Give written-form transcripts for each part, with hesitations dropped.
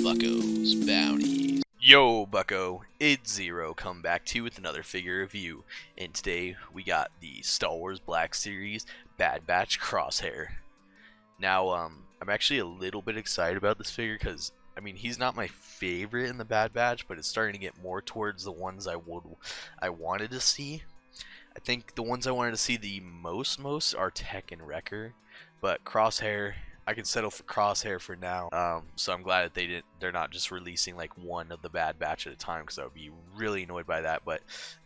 Bucko's Bounties. Yo, Bucko, it's Zero, come back to you with another figure review, and today we got the Star Wars Black Series Bad Batch Crosshair. Now, I'm actually a little bit excited about this figure because, I mean, he's not my favorite in the Bad Batch, but it's starting to get more towards the ones I wanted to see. I think the ones I wanted to see the most are Tech and Wrecker, but Crosshair, I can settle for Crosshair for now. So I'm glad that they're not just releasing like one of the Bad Batch at a time, because I would be really annoyed by that. But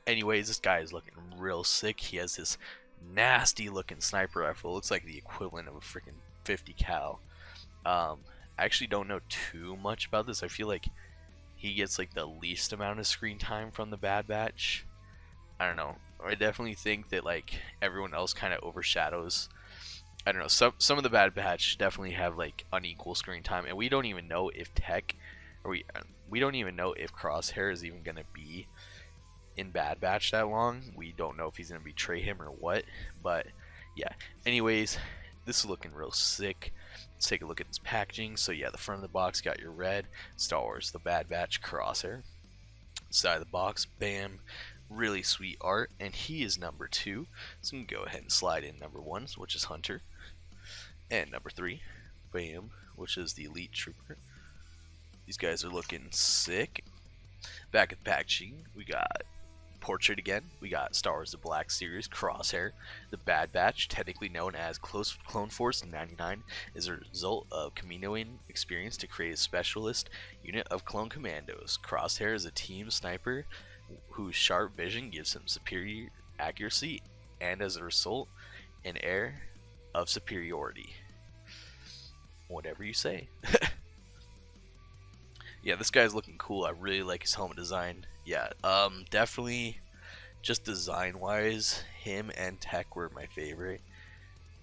anyways, this guy is looking real sick. He has this nasty looking sniper rifle. It looks like the equivalent of a freaking 50 cal. I actually don't know too much about this. I feel like he gets like the least amount of screen time from the Bad Batch. I don't know. I definitely think that like everyone else kind of overshadows. I don't know, some of the Bad Batch definitely have like unequal screen time, and we don't even know if Tech, or we don't even know if Crosshair is even gonna be in Bad Batch that long. We don't know if he's gonna betray him or what, but yeah. Anyways, this is looking real sick. Let's take a look at this packaging. So yeah, the front of the box got your red Star Wars, the Bad Batch Crosshair. Side of the box, bam. Really sweet art, and he is number 2, so we can go ahead and slide in number 1, which is Hunter, and number 3, bam, which is the Elite Trooper. These guys are looking sick. Back at the packaging, we got Portrait again. We got Star Wars The Black Series Crosshair. The Bad Batch, technically known as Clone Force 99, is a result of Kaminoan experience to create a specialist unit of clone commandos. Crosshair is a team sniper whose sharp vision gives him superior accuracy, and as a result, an air of superiority. Whatever you say. Yeah, this guy's looking cool. I really like his helmet design. Yeah, definitely just design wise, him and Tech were my favorite.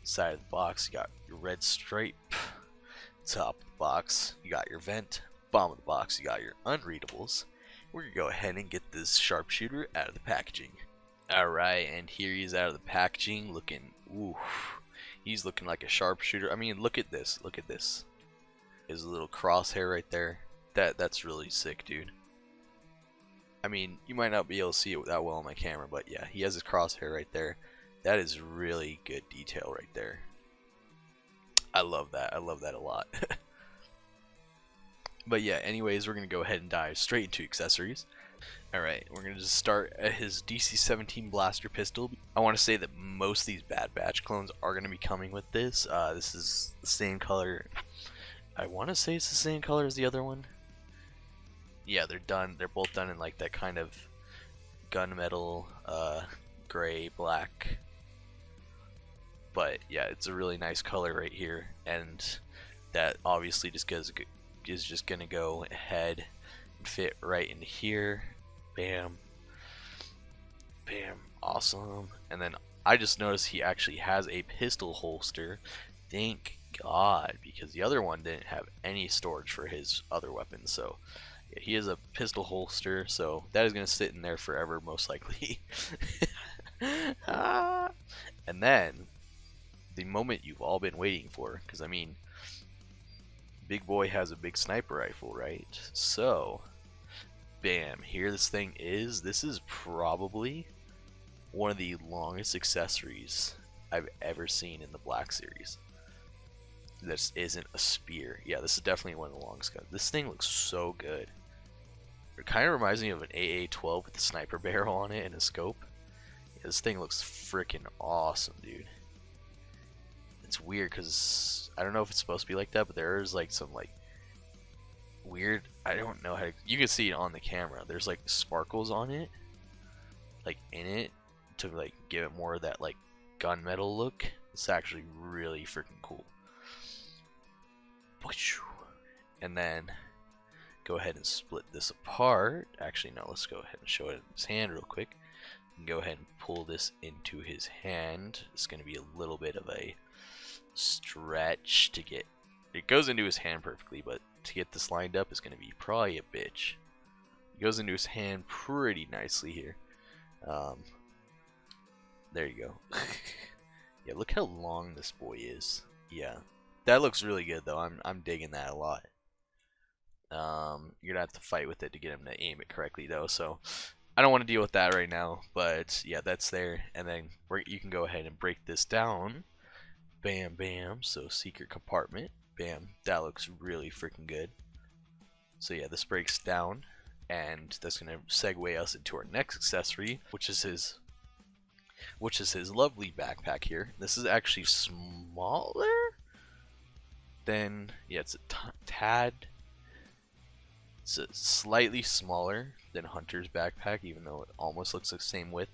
Side of the box, you got your red stripe. Top of the box, you got your vent. Bottom of the box, you got your unreadables. We're gonna go ahead and get this Sharpshooter out of the packaging. Alright, and here he's out of the packaging, looking, ooh, he's looking like a Sharpshooter. I mean, look at this, look at this. His little crosshair right there. That's really sick, dude. I mean, you might not be able to see it that well on my camera, but yeah, he has his crosshair right there. That is really good detail right there. I love that a lot. But yeah, anyways, we're going to go ahead and dive straight into accessories. Alright, we're going to just start at his DC-17 blaster pistol. I want to say that most of these Bad Batch clones are going to be coming with this. This is the same color. I want to say it's the same color as the other one. Yeah, they're done. They're both done in like that kind of gunmetal, gray, black. But yeah, it's a really nice color right here, and that obviously just is just gonna go ahead and fit right in here. Bam, bam, awesome. And then I just noticed he actually has a pistol holster. Thank God, because the other one didn't have any storage for his other weapons. So yeah, he has a pistol holster, so that is gonna sit in there forever, most likely. And then the moment you've all been waiting for, because I mean, big boy has a big sniper rifle, right? So, bam, here this thing is. This is probably one of the longest accessories I've ever seen in the Black Series. This isn't a spear. Yeah, this is definitely one of the longest guns. This thing looks so good. It kind of reminds me of an AA-12 with a sniper barrel on it and a scope. Yeah, this thing looks freaking awesome, dude. It's weird because I don't know if it's supposed to be like that, but there is like some like weird, I don't know how to, you can see it on the camera. There's like sparkles on it, like in it, to like give it more of that like gunmetal look. It's actually really freaking cool. And then go ahead and split this apart. Actually, no, let's go ahead and show it in his hand real quick. And go ahead and pull this into his hand. It's going to be a little bit of a stretch to get it. Goes into his hand perfectly, but to get this lined up is going to be probably a bitch. It goes into his hand pretty nicely here. There you go. Yeah, look how long this boy is. Yeah, that looks really good though. I'm digging that a lot. You're gonna have to fight with it to get him to aim it correctly though, so I don't want to deal with that right now. But yeah, that's there, and then you can go ahead and break this down. Bam, bam. So secret compartment. Bam. That looks really freaking good. So yeah, this breaks down, and that's gonna segue us into our next accessory, which is his lovely backpack here. This is actually smaller than, yeah, it's a tad. It's slightly smaller than Hunter's backpack, even though it almost looks the same width.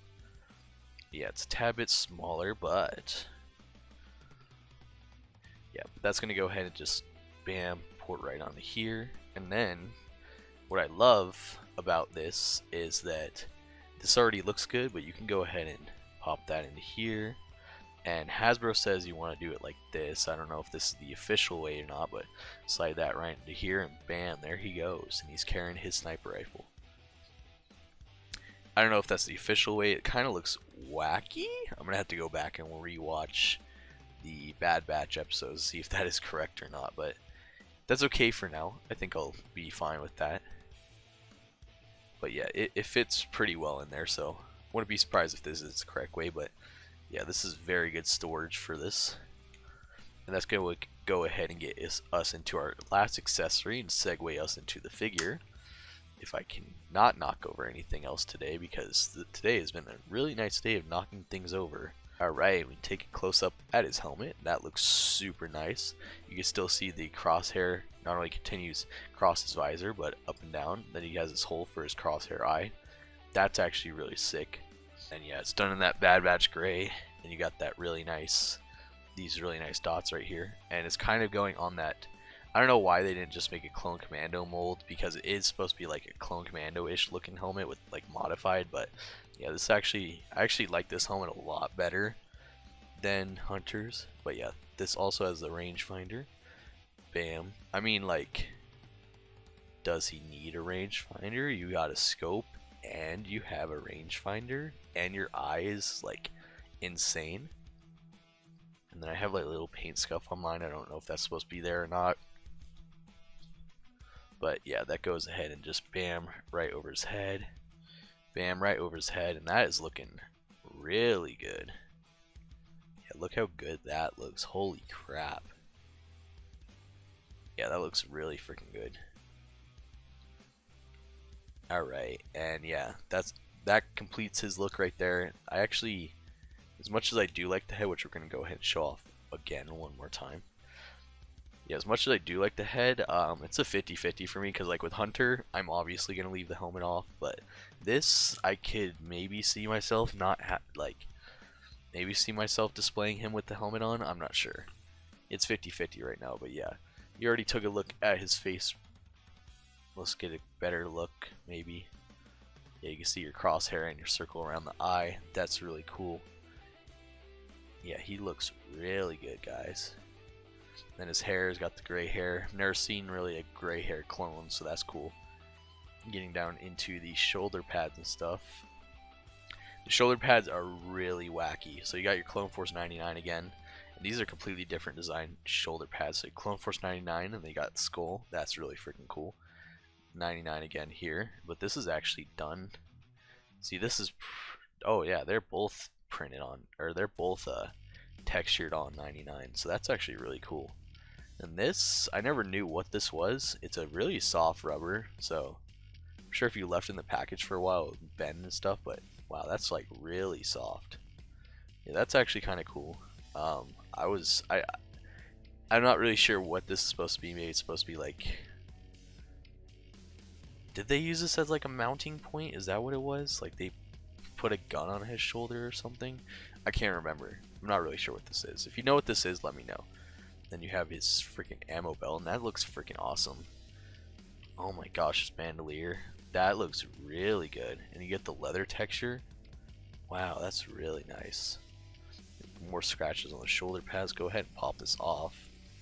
Yeah, it's a tad bit smaller, but yeah, that's gonna go ahead and just bam, port right onto here. And then what I love about this is that this already looks good, but you can go ahead and pop that into here. And Hasbro says you want to do it like this. I don't know if this is the official way or not, but slide that right into here, and bam, there he goes. And he's carrying his sniper rifle. I don't know if that's the official way. It kind of looks wacky. I'm going to have to go back and rewatch the Bad Batch episodes to see if that is correct or not, but that's okay for now. I think I'll be fine with that. But yeah, it fits pretty well in there, so wouldn't be surprised if this is the correct way, but yeah, this is very good storage for this. And that's going to go ahead and get us into our last accessory and segue us into the figure. If I can not knock over anything else today, because today has been a really nice day of knocking things over. Alright, we take a close up at his helmet. That looks super nice. You can still see the crosshair not only continues across his visor, but up and down. Then he has this hole for his crosshair eye. That's actually really sick. And yeah, it's done in that Bad Batch gray, and you got that really nice, these really nice dots right here, and it's kind of going on that. I don't know why they didn't just make a Clone Commando mold, because it is supposed to be like a Clone Commando-ish looking helmet with like modified, but yeah, this I actually like this helmet a lot better than Hunter's. But yeah, this also has the rangefinder. Bam. I mean, like, does he need a rangefinder? You got a scope, and you have a rangefinder, and your eye is like insane. And then I have like a little paint scuff on mine. I don't know if that's supposed to be there or not, but yeah, that goes ahead and just bam, right over his head. Bam, right over his head, and that is looking really good. Yeah, look how good that looks. Holy crap. Yeah, that looks really freaking good. Alright, and yeah, that completes his look right there. I actually, as much as I do like the head, which we're going to go ahead and show off again one more time. Yeah, as much as I do like the head, it's a 50-50 for me, because like with Hunter, I'm obviously going to leave the helmet off, but this, I could maybe see myself maybe see myself displaying him with the helmet on. I'm not sure. It's 50-50 right now, but yeah. You already took a look at his face. Let's get a better look, maybe. Yeah, you can see your crosshair and your circle around the eye. That's really cool. Yeah, he looks really good, guys. Then his hair's got the gray hair. Never seen really a gray hair clone, so that's cool. Getting down into the shoulder pads and stuff. The shoulder pads are really wacky. So you got your Clone Force 99 again. And these are completely different design shoulder pads. So Clone Force 99, and they got skull. That's really freaking cool. 99 again here, but this is actually done. See, this is, oh yeah, they're both printed on, or they're both textured on 99, so that's actually really cool. And this, I never knew what this was. It's a really soft rubber, so I'm sure if you left it in the package for a while it would bend and stuff, but wow, that's like really soft. Yeah, that's actually kind of cool. I'm not really sure what this is supposed to be. Maybe it's supposed to be like, did they use this as like a mounting point? Is that what it was? Like they put a gun on his shoulder or something? I can't remember. I'm not really sure what this is. If you know what this is, let me know. Then you have his freaking ammo belt, and that looks freaking awesome. Oh my gosh, this bandolier. That looks really good. And you get the leather texture. Wow, that's really nice. More scratches on the shoulder pads. Go ahead and pop this off.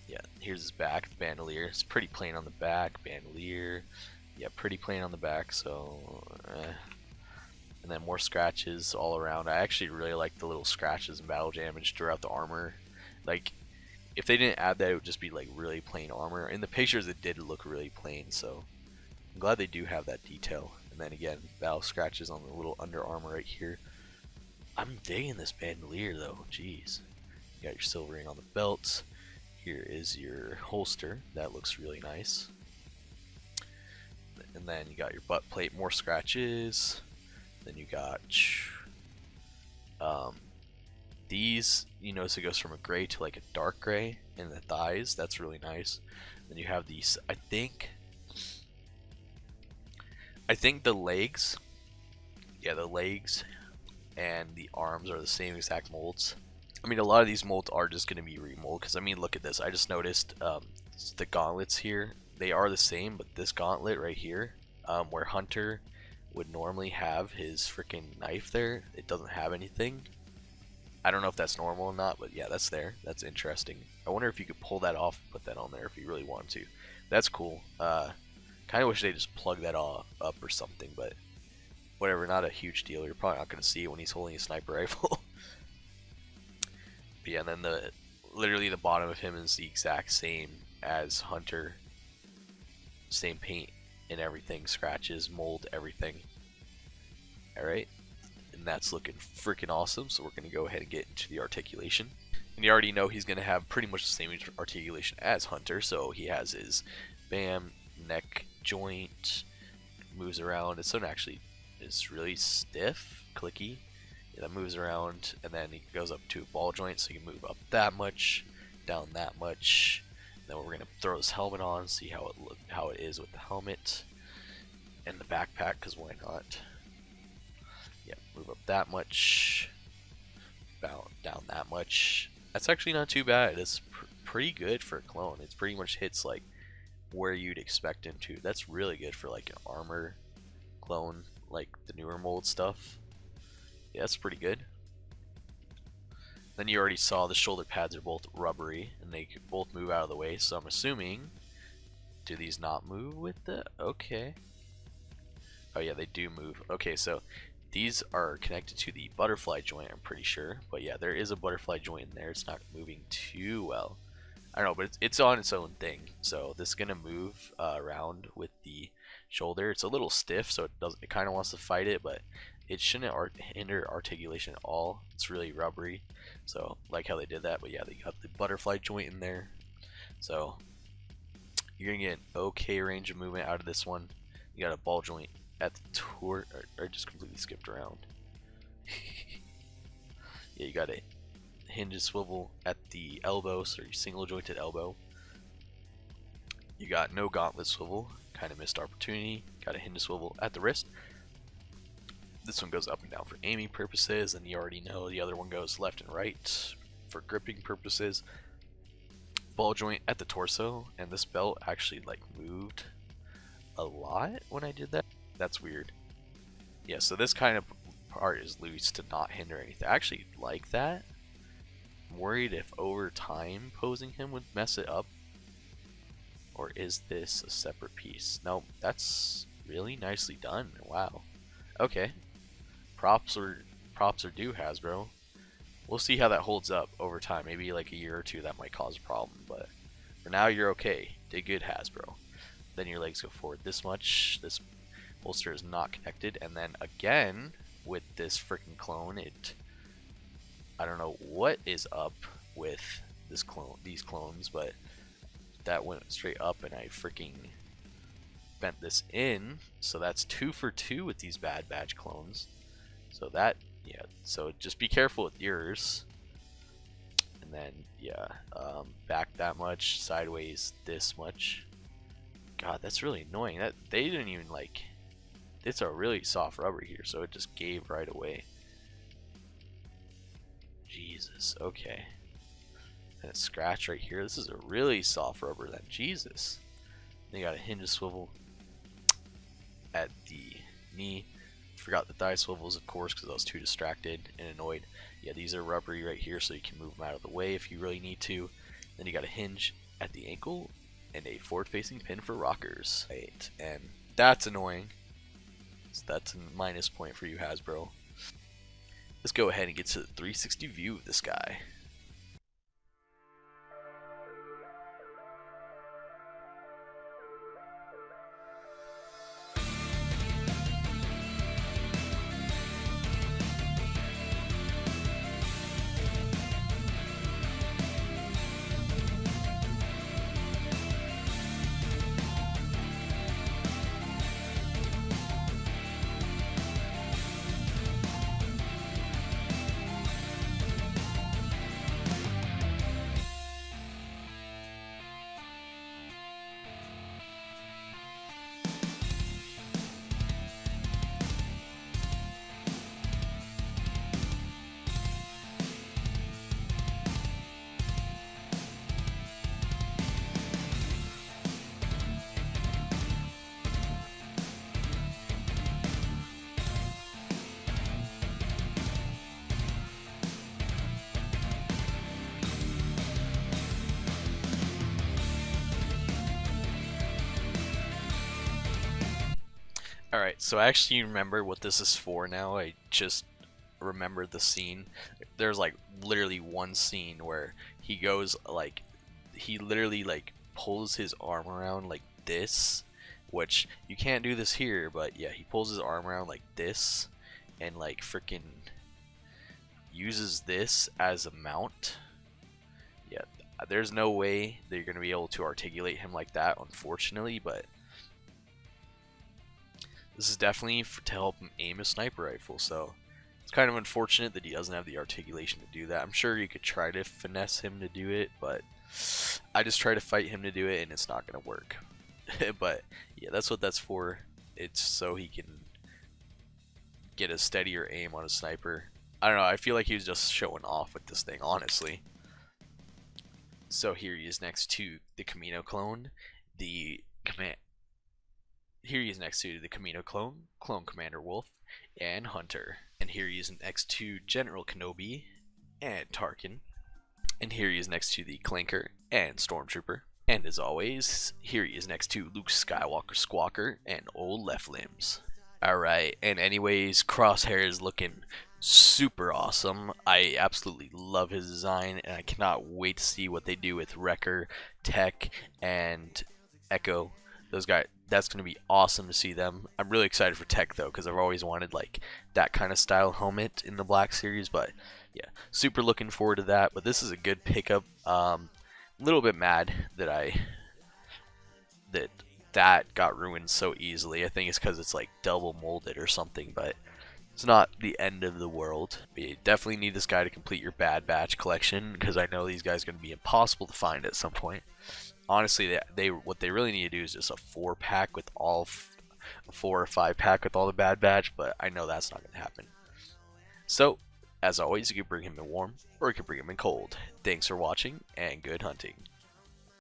Yeah, here's his back, the bandolier. It's pretty plain on the back, bandolier. Yeah, pretty plain on the back, so and then more scratches all around. I actually really like the little scratches and battle damage throughout the armor. Like, If they didn't add that, it would just be like really plain armor. In the pictures, it did look really plain, so I'm glad they do have that detail. And then again, battle scratches on the little under armor right here. I'm digging this bandolier though. Jeez, you got your silver ring on the belt. Here is your holster. That looks really nice. And then you got your butt plate, more scratches. Then you got these, you notice it goes from a gray to like a dark gray in the thighs. That's really nice. Then you have these, I think the legs, yeah, the legs and the arms are the same exact molds. I mean, a lot of these molds are just going to be remold, because I mean, look at this. I just noticed the gauntlets here, they are the same, but this gauntlet right here, where Hunter would normally have his freaking knife there, it doesn't have anything. I don't know if that's normal or not, but yeah, that's there. That's interesting. I wonder if you could pull that off and put that on there if you really want to. That's cool. Kind of wish they just plug that all up or something, but whatever, not a huge deal. You're probably not going to see it when he's holding a sniper rifle. But yeah, and then literally the bottom of him is the exact same as Hunter. Same paint and everything, scratches, mold, everything. Alright, and that's looking freaking awesome, so we're going to go ahead and get into the articulation. And you already know he's going to have pretty much the same articulation as Hunter, so he has his bam, neck joint, moves around. This one actually is really stiff, clicky. Yeah, that moves around, and then he goes up to a ball joint, so you can move up that much, down that much. Then we're gonna throw this helmet on, see how it is with the helmet and the backpack, because why not? Yeah, move up that much, down that much. That's actually not too bad. It's pretty good for a clone. It pretty much hits like where you'd expect him to. That's really good for like an armor clone, like the newer mold stuff. Yeah, that's pretty good. Then you already saw the shoulder pads are both rubbery and they could both move out of the way, so I'm assuming, do these not move with the, okay. Oh yeah, they do move. Okay, so these are connected to the butterfly joint, I'm pretty sure. But yeah, there is a butterfly joint in there. It's not moving too well. I don't know, but it's on its own thing. So this is gonna move around with the shoulder. It's a little stiff, so it kind of wants to fight it, but it shouldn't hinder articulation at all. It's really rubbery, so like how they did that. But yeah, they got the butterfly joint in there, so you're gonna get an okay range of movement out of this one. You got a ball joint at the tour, or just completely skipped around. Yeah, you got a hinge and swivel at the elbow, so your single jointed elbow. You got no gauntlet swivel, kind of missed opportunity. Got a hinge and swivel at the wrist. This one goes up and down for aiming purposes, and you already know the other one goes left and right for gripping purposes. Ball joint at the torso, and this belt actually like moved a lot when I did that. That's weird. Yeah, so this kind of part is loose to not hinder anything. I actually like that. I'm worried if over time posing him would mess it up. Or is this a separate piece? No, that's really nicely done. Wow. Okay. Props are due, Hasbro. We'll see how that holds up over time. Maybe like a year or two that might cause a problem, but for now you're okay. Did good, Hasbro. Then your legs go forward this much. This holster is not connected, and then again with this freaking clone, I don't know what is up with these clones, but that went straight up and I freaking bent this in, so that's 2 for 2 with these Bad Batch clones. So that, yeah, so just be careful with yours. And then yeah, back that much, sideways this much. God, that's really annoying. That they didn't even like, it's a really soft rubber here, so it just gave right away. Jesus, okay. And a scratch right here. This is a really soft rubber then. Jesus. They got a hinge swivel at the knee. Forgot the thigh swivels, of course, because I was too distracted and annoyed. Yeah, these are rubbery right here, so you can move them out of the way if you really need to. Then you got a hinge at the ankle and a forward-facing pin for rockers. Right, and that's annoying. So that's a minus point for you, Hasbro. Let's go ahead and get to the 360 view of this guy. Alright, so I actually remember what this is for now. I just remember the scene. There's like literally one scene where he goes like, he literally like pulls his arm around like this, which you can't do this here, but yeah, he pulls his arm around like this and like freaking uses this as a mount. Yeah, there's no way that you're going to be able to articulate him like that, unfortunately, but this is definitely to help him aim a sniper rifle, so it's kind of unfortunate that he doesn't have the articulation to do that. I'm sure you could try to finesse him to do it, but I just try to fight him to do it, and it's not going to work. But yeah, that's what that's for. It's so he can get a steadier aim on a sniper. I don't know, I feel like he was just showing off with this thing, honestly. So here he is next to the Camino clone, the command. Here he is next to the Camino clone, Clone Commander Wolf, and Hunter. And here he is next to General Kenobi and Tarkin. And here he is next to the Clanker and Stormtrooper. And as always, here he is next to Luke Skywalker Squawker and Old Left Limbs. Alright, and anyways, Crosshair is looking super awesome. I absolutely love his design, and I cannot wait to see what they do with Wrecker, Tech, and Echo. Those guys, that's going to be awesome to see them. I'm really excited for Tech though, because I've always wanted like that kind of style helmet in the Black Series, but yeah, super looking forward to that. But this is a good pickup. A little bit mad that that got ruined so easily. I think it's because it's like double molded or something, but it's not the end of the world. But you definitely need this guy to complete your Bad Batch collection, because I know these guys are going to be impossible to find at some point. Honestly, what they really need to do is just a 4-pack with all 4 or 5-pack with all the Bad Batch, but I know that's not going to happen. So, as always, you can bring him in warm or you can bring him in cold. Thanks for watching and good hunting.